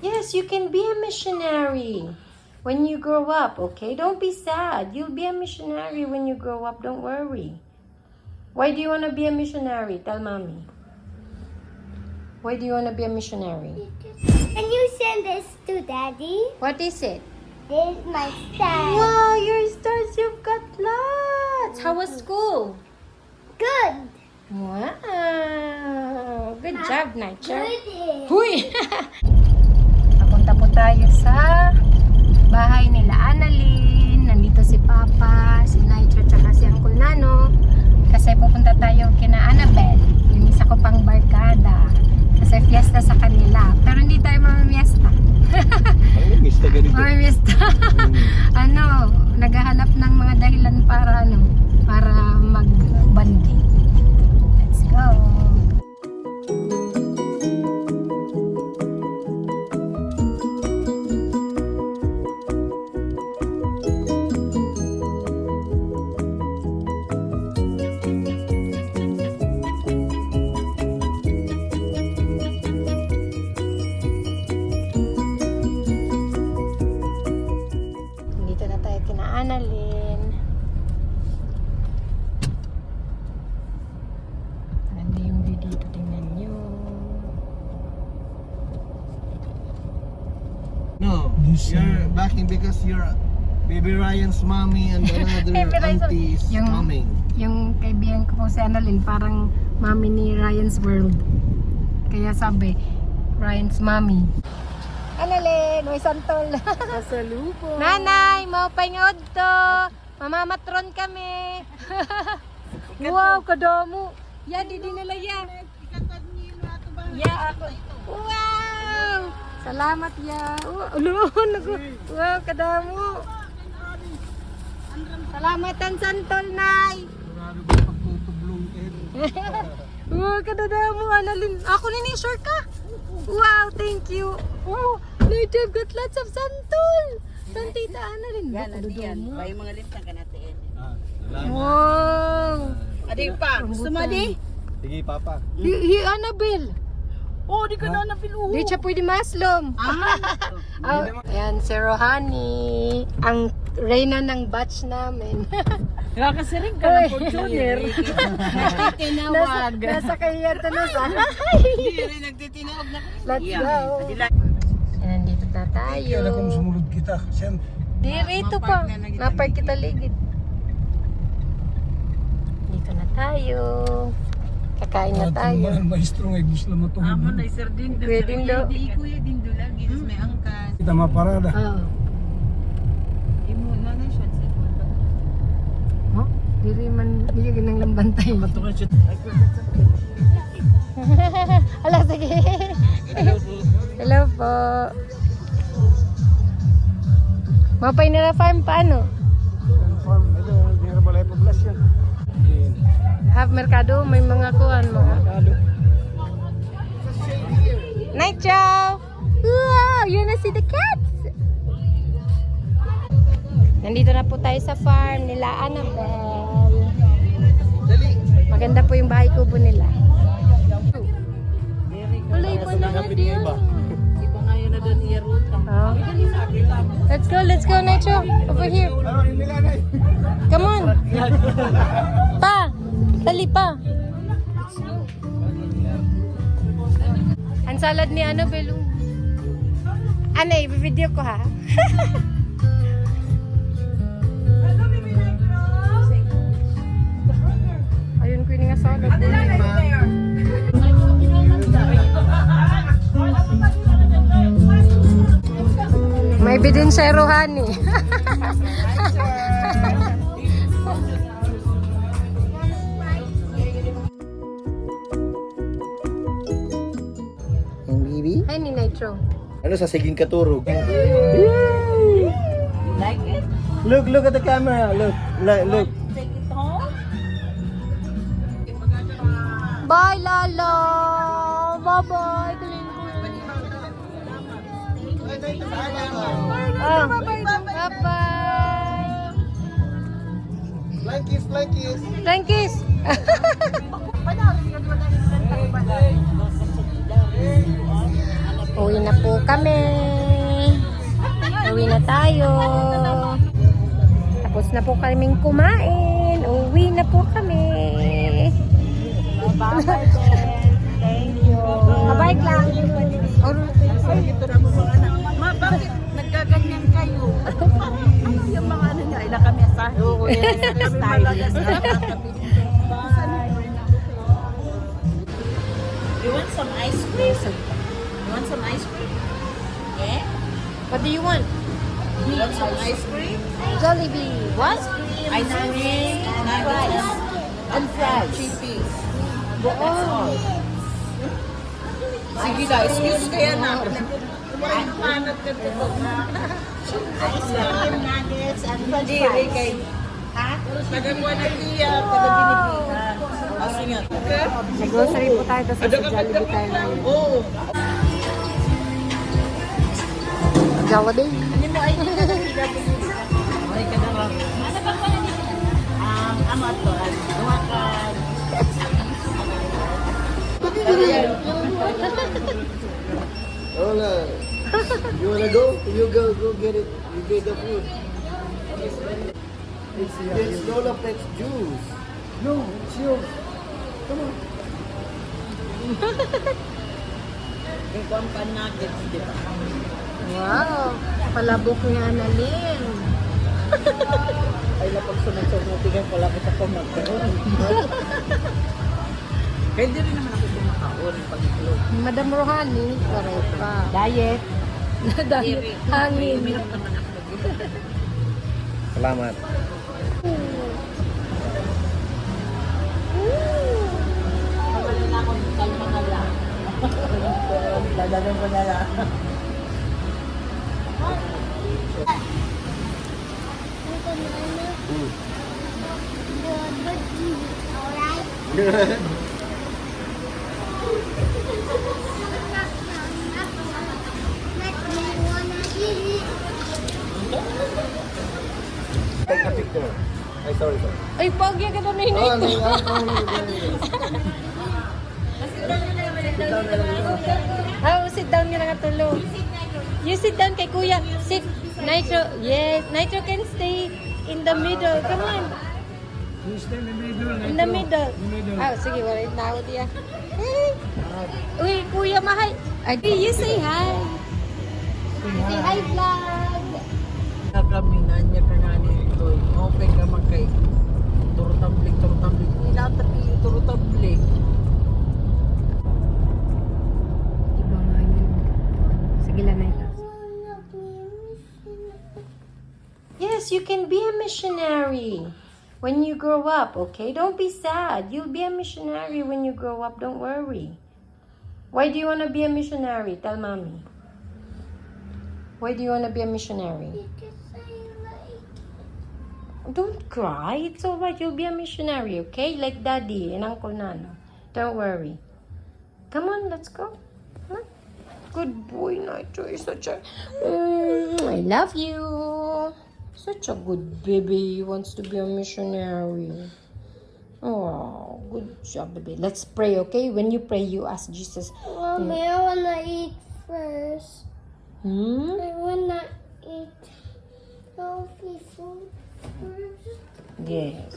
Yes, you can be a missionary when you grow up, okay? Don't be sad. You'll be a missionary when you grow up. Don't worry. Why do you want to be a missionary? Tell mommy. Why do you want to be a missionary? Can you send this to Daddy? What is it? This is my star. Wow, your stars, you've got lots. How was school? Good. Wow. Good job, Nigel. Good. Huy! Papunta po tayo sa bahay nila Annalyn. Nandito si Papa, si Nigel, tsaka si Uncle Nano. Kasi pupunta tayo kina Annabel, yung isa ko pang barkada. Kasi fiesta sa kanila. Pero hindi tayo mamimiesta. Mista ganito. Mamimiesta. Naghahanap ng mga dahilan para mag-banding. Let's go. Dito na tayo kina Annalyn. Ano yung view dito? Tingnan nyo. No, you're backing because you're Baby Ryan's mommy and another Baby Ryan's- auntie is yung- coming. Yung kaibigan ko po si Annalyn, parang mommy ni Ryan's World. Kaya sabi, Ryan's mommy. Annalyn, may santol. Pasalubong. Nanay, maupay nga to. Mamamatron kami. Wow, kadamo. Ya, di nila ya. Ya, ako. Wow! Salamat ya. Wow, kadamo. Salamatan santol, Nay. Sigurado ba pagtutublong Wow, kadadamo, Annalyn. Ako ni sure ka? Wow, thank you. Oh, Lady, I've got lots of santol. From Tita Annalyn. Yan, Wow, adi yan. kadadamo. May mga lintang ka natin. Wow. Adi pa, gusto mo di? Sige, Papa. Annabelle. Oh, di ka na napiluho. Di siya pwede maslom. Oh, ayan, si Rohani. Ang reyna ng batch namin. Nakakasiring ka Uy. ng Fortuner. Nagtitinawag. Nasa kaya ito na sa. Hindi rin nagtitinawag na. Let's Yeah. go. Adi lang. Ayan, dito na tayo. sumunod kita. Siyempre. Di rito pa. Napark kita ligid. Dito na tayo. Kakain na tayo. Maestro nga gusto na matuhod. Amo na sir din. Kuya Dindo. Di kuya Dindo lagi. Tapos may angkas. Kita maparada. Oo. Imo na na siya. Oh, diri man hindi ginang lambantay. Matukan siya. Ala, sige. Hello po. Mapay na farm paano? Farm, ito, hindi na balay poblasyon. Half merkado, may mga kuhan mga. Night chow! Wow, you wanna see the cats? Nandito na po tayo sa farm nila Annabelle. Maganda po yung bahay kubo nila. Ulay po na natin. Iba ngayon na doon iya ruta. Oh. Let's go, Nacho. Over here. Come on. Pa, dali pa. Ang salad ni Annabelle. Ano, i-video ko ha. Ayun ko yung nga salad. May bidin siya Rohani. Ang bibi? Ay, ni Nitro. Ano sa siging katurog? Like it? Look at the camera. Look. Take it home? Bye, Lalo! Bye-bye! Oh, bye-bye! Flying kiss, flying kiss. Thank you! Uwi na po kami. Uwi na tayo. Tapos na po kaming kumain. Uwi na po kami. Bye-bye, thank you. Bye-bye, Clang. Ito na po mga anak. Ma, bakit nagkaganyan kayo? Ano yung mga ano niya? Ilang kami asahe? Oo, yes. Kami malaga sa You want some ice cream? You want some ice cream? Yeah? What do you want? You want some ice cream? Jollibee. What? Ice cream, nuggets, and fries. Chippies. That's all. Sige na, excuse kaya na. Kumanap ka dito. Ice cream, nuggets, and fries. Kay taga-buwan ng iya, taga-binibigan. Kasi nga. Nag-grocery po tayo tapos sa Jollibee tayo ngayon. Oo. Jollibee. Ano mo ay hindi ka Ay ka na lang. Ano ba ko ano to? Duwakan. Hola. You wanna go? You go get it. You get the food. It's Dolaplex juice. No, it's yours. Come on. Yung kwampan nuggets, di ba? Wow. Palabok ni Annalyn. Ay, lapag sunod-sunod, tigay ko lapit ako magkaroon. Kaya di rin naman ako kumakaon pag itlog. Madam Rohani. Correct pa. Diet. Diet. Hangin. Uminom naman ako. Salamat. Pagkala na ako, kalma na lang. Dadagan ko na lang. Alright? Let me wanna eat it. Take a picture. Ay, sorry. Ay, pagya ka doon na Oh, hinay ko. Oh, sit down ka na katulog. You sit down kay kuya. Sit. Nitro. Yes. Nitro can stay in the middle. Come on. You stay in the middle. In the middle. Oh, sige. Wala yung tao diya. Uy, kuya, mahal. Ay, you say hi. Say hi, vlog. Kami na niya ka nga nito. Open ka magkay. Turutamblik. Inatapi yung turutamblik. Iba nga yun. Sige lang na ito. Yes, you can be a missionary when you grow up, okay? Don't be sad. You'll be a missionary when you grow up. Don't worry. Why do you want to be a missionary? Tell mommy. Why do you want to be a missionary? Because I like Don't cry. It's all right. You'll be a missionary, okay? Like Daddy and Uncle Nano. Don't worry. Come on, let's go. Come on. Good boy, Nitro. You're such a... I love you. Such a good baby. He wants to be a missionary. Oh, good job, baby. Let's pray, okay? When you pray, you ask Jesus. Mommy, I wanna eat first. I wanna eat healthy food first. Yes.